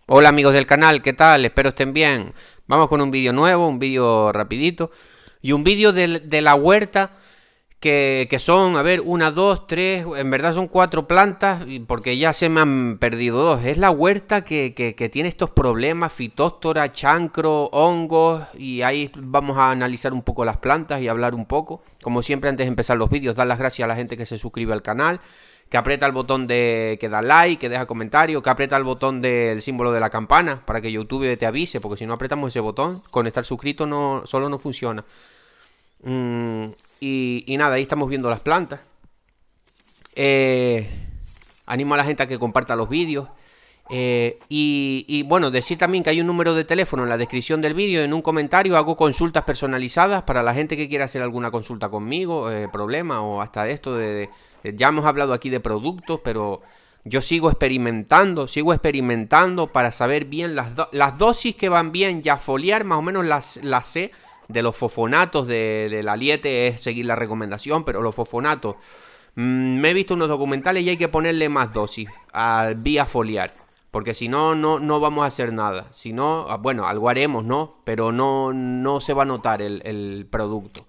Hola amigos del canal, ¿qué tal? Espero estén bien. Vamos con un vídeo nuevo, un vídeo rapidito. Y un vídeo de la huerta que son, a ver, una, dos, tres, en verdad son cuatro plantas, porque ya se me han perdido dos. Es la huerta que tiene estos problemas, fitóstora, chancro, hongos, y ahí vamos a analizar un poco las plantas y hablar un poco. Como siempre, antes de empezar los vídeos, dar las gracias a la gente que se suscribe al canal, que aprieta el botón que da like, que deja comentario, que aprieta el botón del símbolo de la campana para que YouTube te avise, porque si no apretamos ese botón, con estar suscrito solo no funciona. Y nada, ahí estamos viendo las plantas. Animo a la gente a que comparta los vídeos. Y bueno, decir también que hay un número de teléfono en la descripción del vídeo. En un comentario hago consultas personalizadas para la gente que quiera hacer alguna consulta conmigo, problema o hasta esto ya hemos hablado aquí de productos, pero yo sigo experimentando para saber bien las dosis que van bien. Ya foliar más o menos las sé. De los fosfonatos de la liete es seguir la recomendación, pero los fosfonatos, me he visto unos documentales y hay que ponerle más dosis al vía foliar, porque si no, no vamos a hacer nada. Si no, bueno, algo haremos, ¿no? Pero no se va a notar el producto.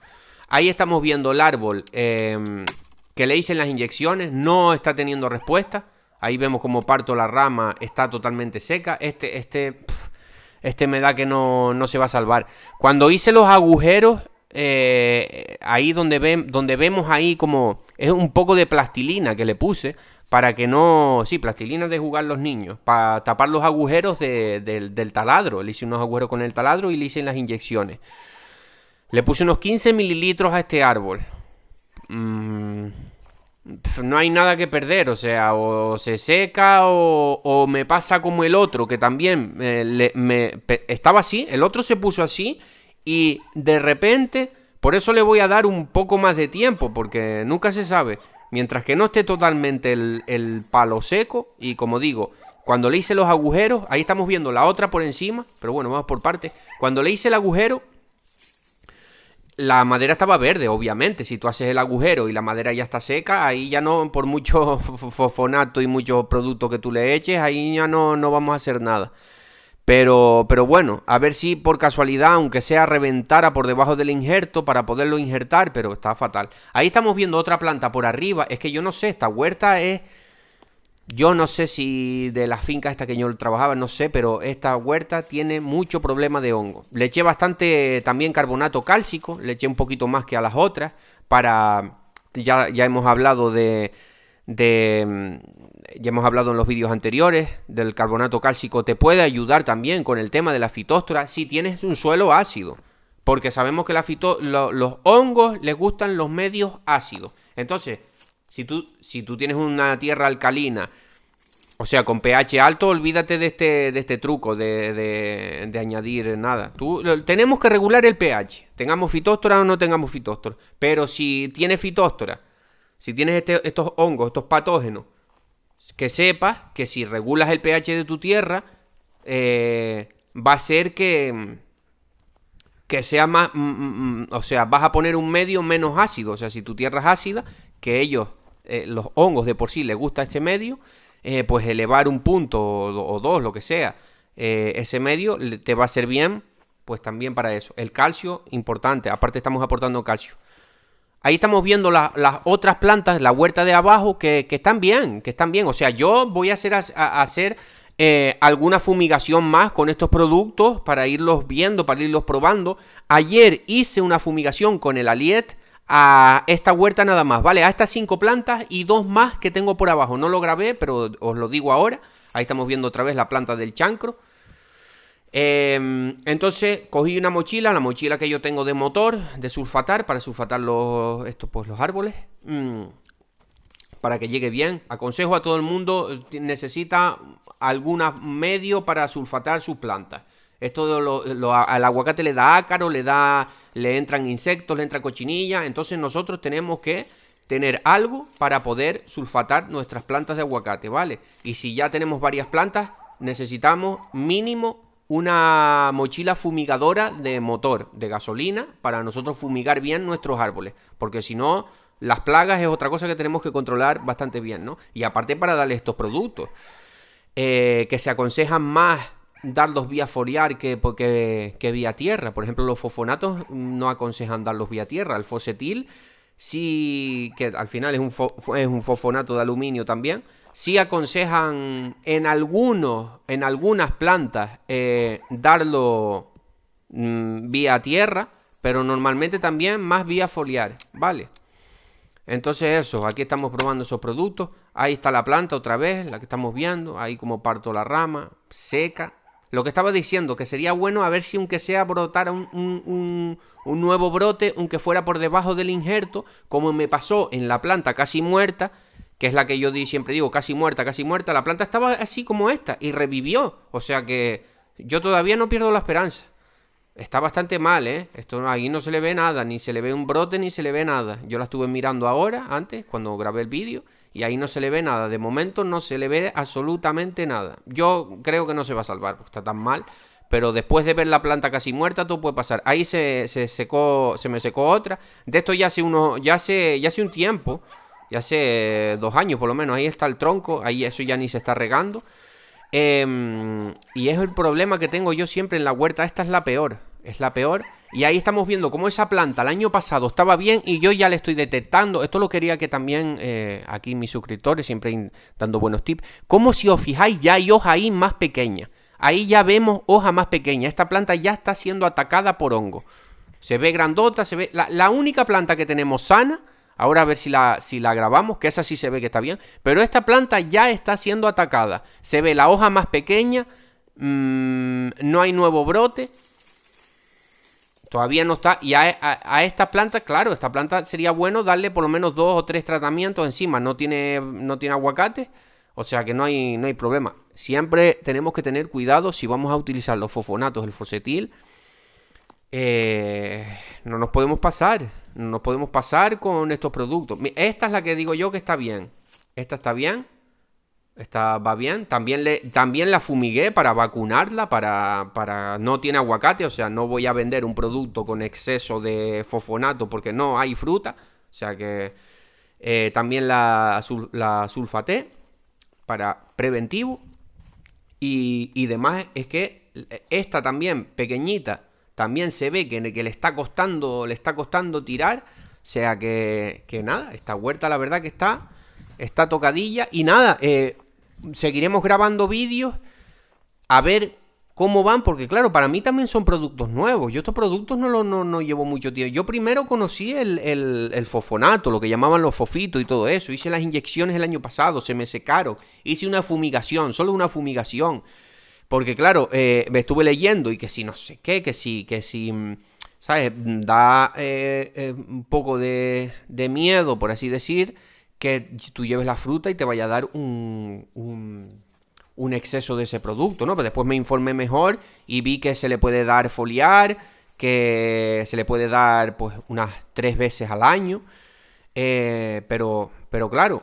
Ahí estamos viendo el árbol que le hice las inyecciones, no está teniendo respuesta. Ahí vemos como parto la rama, está totalmente seca. Este me da que no se va a salvar. Cuando hice los agujeros, ahí donde vemos ahí como... Es un poco de plastilina que le puse para que no... Sí, plastilina de jugar los niños. Para tapar los agujeros del taladro. Le hice unos agujeros con el taladro y le hice las inyecciones. Le puse unos 15 mililitros a este árbol. No hay nada que perder, o sea, o se seca o me pasa como el otro, que también estaba así, el otro se puso así y de repente, por eso le voy a dar un poco más de tiempo, porque nunca se sabe, mientras que no esté totalmente el palo seco. Y como digo, cuando le hice los agujeros, ahí estamos viendo la otra por encima, pero bueno, vamos por partes. Cuando le hice el agujero, la madera estaba verde, obviamente. Si tú haces el agujero y la madera ya está seca, ahí ya no, por mucho fosfonato y mucho producto que tú le eches, ahí ya no vamos a hacer nada. Pero bueno, a ver si por casualidad, aunque sea, reventara por debajo del injerto para poderlo injertar, pero está fatal. Ahí estamos viendo otra planta por arriba. Es que yo no sé, esta huerta es... Yo no sé si de la finca esta que yo trabajaba, no sé, pero esta huerta tiene mucho problema de hongo. Le eché bastante también carbonato cálcico, le eché un poquito más que a las otras, para... Ya hemos hablado ya hemos hablado en los vídeos anteriores del carbonato cálcico. Te puede ayudar también con el tema de la fitóstora si tienes un suelo ácido, porque sabemos que los hongos les gustan los medios ácidos. Entonces, si tú tienes una tierra alcalina, o sea, con pH alto, olvídate de este truco de añadir nada. Tenemos que regular el pH, tengamos fitóstora o no tengamos fitóstora. Pero si tienes fitóstora, si tienes estos hongos, estos patógenos, que sepas que si regulas el pH de tu tierra, va a ser que sea más, o sea, vas a poner un medio menos ácido. O sea, si tu tierra es ácida, que ellos, los hongos de por sí les gusta este medio, pues elevar un punto o dos, lo que sea, ese medio te va a ser bien, pues también para eso. El calcio, importante, aparte estamos aportando calcio. Ahí estamos viendo las otras plantas, la huerta de abajo, que están bien, O sea, yo voy a hacer alguna fumigación más con estos productos para irlos viendo, para irlos probando. Ayer hice una fumigación con el Aliet a esta huerta nada más, ¿vale? A estas 5 plantas y 2 más que tengo por abajo. No lo grabé, pero os lo digo ahora. Ahí estamos viendo otra vez la planta del chancro. Entonces cogí una mochila, la mochila que yo tengo de motor, de sulfatar, para sulfatar los árboles, para que llegue bien. Aconsejo a todo el mundo, necesita algún medio para sulfatar sus plantas. Esto al aguacate le da ácaro, le entran insectos, le entra cochinilla. Entonces nosotros tenemos que tener algo para poder sulfatar nuestras plantas de aguacate, ¿vale? Y si ya tenemos varias plantas, necesitamos mínimo una mochila fumigadora de motor, de gasolina, para nosotros fumigar bien nuestros árboles, porque si no, las plagas es otra cosa que tenemos que controlar bastante bien, ¿no? Y aparte para darle estos productos. que se aconsejan más darlos vía foliar que vía tierra. Por ejemplo, los fosfonatos no aconsejan darlos vía tierra. El fossetil sí, que al final es un fosfonato de aluminio también, sí aconsejan en algunas plantas darlo vía tierra, pero normalmente también más vía foliar, ¿vale? Entonces eso, aquí estamos probando esos productos. Ahí está la planta otra vez, la que estamos viendo. Ahí como parto la rama, seca. Lo que estaba diciendo, que sería bueno a ver si aunque sea brotara un nuevo brote, aunque fuera por debajo del injerto, como me pasó en la planta casi muerta, que es la que yo siempre digo, casi muerta. La planta estaba así como esta y revivió. O sea que yo todavía no pierdo la esperanza. Está bastante mal, ¿eh? Esto ahí no se le ve nada, ni se le ve un brote, ni se le ve nada. Yo la estuve mirando ahora, antes, cuando grabé el vídeo, y ahí no se le ve nada. De momento no se le ve absolutamente nada. Yo creo que no se va a salvar, porque está tan mal. Pero después de ver la planta casi muerta, todo puede pasar. Ahí se me secó otra. De esto ya hace un tiempo, ya hace 2 años por lo menos. Ahí está el tronco, ahí eso ya ni se está regando. Y es el problema que tengo yo siempre en la huerta. Esta es la peor. Es la peor. Y ahí estamos viendo cómo esa planta el año pasado estaba bien y yo ya le estoy detectando. Esto lo quería que también aquí mis suscriptores, siempre dando buenos tips. Como si os fijáis, ya hay hoja ahí más pequeña. Ahí ya vemos hoja más pequeña. Esta planta ya está siendo atacada por hongo. Se ve grandota, se ve... La única planta que tenemos sana... Ahora a ver si la grabamos, que esa sí se ve que está bien. Pero esta planta ya está siendo atacada. Se ve la hoja más pequeña. No hay nuevo brote. Todavía no está. Y a esta planta, claro, esta planta sería bueno darle por lo menos 2 o 3 tratamientos encima. No tiene aguacate. O sea que no hay problema. Siempre tenemos que tener cuidado si vamos a utilizar los fosfonatos, el fossetil. No nos podemos pasar. No nos podemos pasar con estos productos. Esta es la que digo yo que está bien. Esta está bien. Esta va bien. También la fumigué para vacunarla. No tiene aguacate. O sea, no voy a vender un producto con exceso de fosfonato porque no hay fruta. O sea que también la sulfaté para preventivo. Y demás es que esta también, pequeñita, también se ve que le está costando tirar. O sea que nada, esta huerta la verdad que está tocadilla. Y nada, seguiremos grabando vídeos a ver cómo van. Porque claro, para mí también son productos nuevos. Yo estos productos no llevo mucho tiempo. Yo primero conocí el fosfonato, lo que llamaban los fofitos y todo eso. Hice las inyecciones el año pasado, se me secaron. Hice una fumigación, solo una fumigación. Porque claro, me estuve leyendo y que si no sé qué, que si, ¿sabes? Da un poco de miedo, por así decir, que tú lleves la fruta y te vaya a dar un exceso de ese producto, ¿no? Pero después me informé mejor y vi que se le puede dar foliar, que se le puede dar pues unas 3 veces al año, pero claro...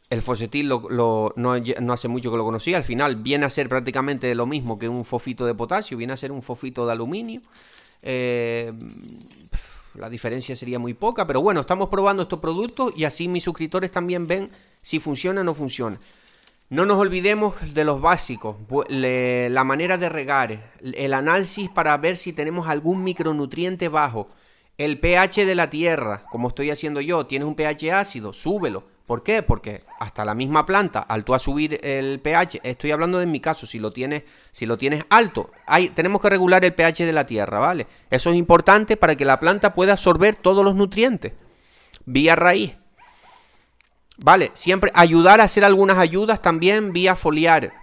El fossetil no hace mucho que lo conocí. Al final viene a ser prácticamente lo mismo que un fosfito de potasio. Viene a ser un fosfito de aluminio. La diferencia sería muy poca. Pero bueno, estamos probando estos productos y así mis suscriptores también ven si funciona o no funciona. No nos olvidemos de los básicos. La manera de regar. El análisis para ver si tenemos algún micronutriente bajo. El pH de la tierra, como estoy haciendo yo. Tienes un pH ácido, súbelo. ¿Por qué? Porque hasta la misma planta, al tú a subir el pH, estoy hablando de mi caso, si lo tienes alto, tenemos que regular el pH de la tierra, ¿vale? Eso es importante para que la planta pueda absorber todos los nutrientes vía raíz. Vale, siempre ayudar a hacer algunas ayudas también vía foliar.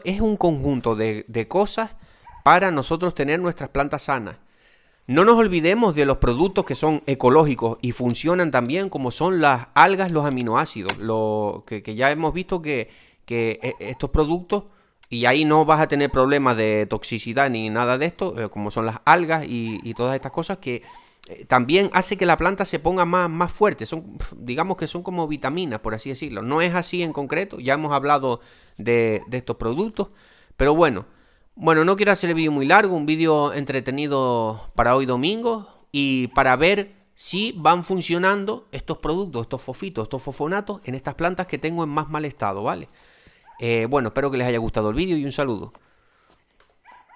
Es un conjunto de cosas para nosotros tener nuestras plantas sanas. No nos olvidemos de los productos que son ecológicos y funcionan también, como son las algas, los aminoácidos, que ya hemos visto que estos productos, y ahí no vas a tener problemas de toxicidad ni nada de esto, como son las algas y todas estas cosas que también hace que la planta se ponga más fuerte. Digamos que son como vitaminas, por así decirlo. No es así en concreto, ya hemos hablado de estos productos, pero bueno, no quiero hacer el vídeo muy largo, un vídeo entretenido para hoy domingo y para ver si van funcionando estos productos, estos fosfitos, estos fosfonatos en estas plantas que tengo en más mal estado, ¿vale? Bueno, espero que les haya gustado el vídeo y un saludo.